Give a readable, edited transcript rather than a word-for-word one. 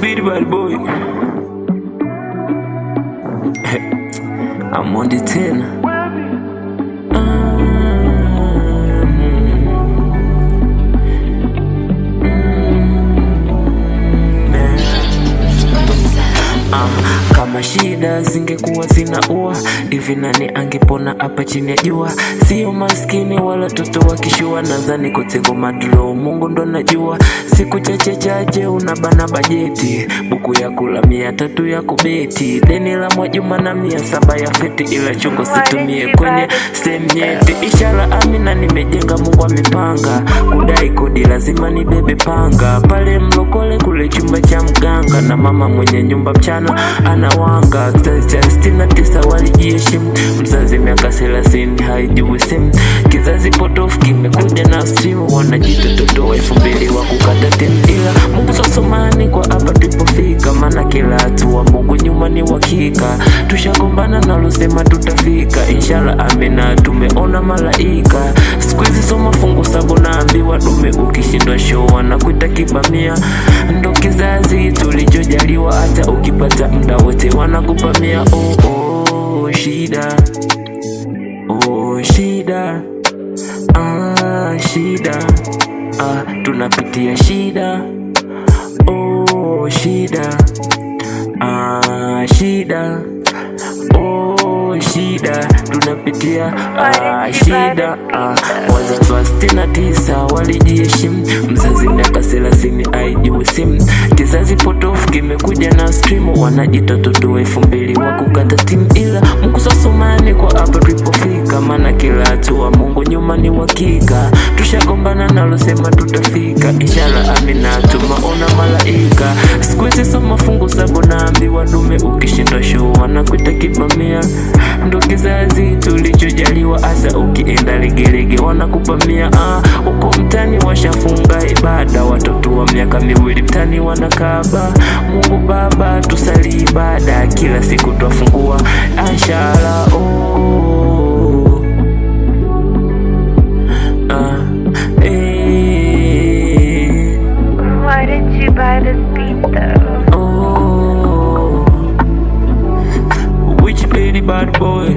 Billy Bad Boy. I'm on the 10. Kama shida zingekuwa zinaua, hivi nani angepona hapa chini ya jua? Sio maskini wala toto wakishua, nadhani kote ngoma dro, Mungu ndo najua. Siku chache unabana bajeti, buku ya kula 300 ya kubeti, deni la Mwajuma na 700 ya feti, ila chungo situmie kwenye stem nyeti. Ishara amina nimejenga, Mungu amepanga, kudai kodi lazima nibebe panga. Pale mlokole kule chumba cha mganga, na mama mwenye nyumba mchana anawanga. 69 walijiheshimu, mzazi miaka 30 haijui simu. Kizazi potofu kimekuja na stream, wanajitototo 2000 wa kukata timu. Ila Mungu sosomani kwa hapa tupofika, maana kila hatua Mungu nyuma ni uhakika. Tushagombana nalosema tutafika, inshallah amina tumeona malaika. Siku hizi soma fungu 7 naambiwa dume, ukishindwa show wanakuita kibamia. Ndo kizazi tulichojaliwa, hata ukipata mda wote wanakupamia. Oh shida, shida, shida, tunapitia shida. Shida, shida, shida, tunapitia shida. Wazazi wa 69 walijiheshimu, mzazi miaka 30 haijui simu. Kizazi potofu kimekuja na stream, wanajitototo 2000 wa kukata timu. Ila Mungu sosomani kwa hapa tulipofika, maana kila hatua Mungu nyuma ni uhakika. Tushagombana nalosema tutafika, inshallah amina tumeona malaika. Siku hizi soma fungu 7 naambiwa dume, ukishindwa show wanakuita kibamia. Ndo kizazi tulichojaliwa, hasa ukienda legelege wanakupamia. Uko mtani washafunga ibada, watoto wa miaka 2 mtani wanakaba. Mungu Baba tusali ibada, kila siku twafungua inshallah. Why did you buy this beat though? Which Billy Bad Boy?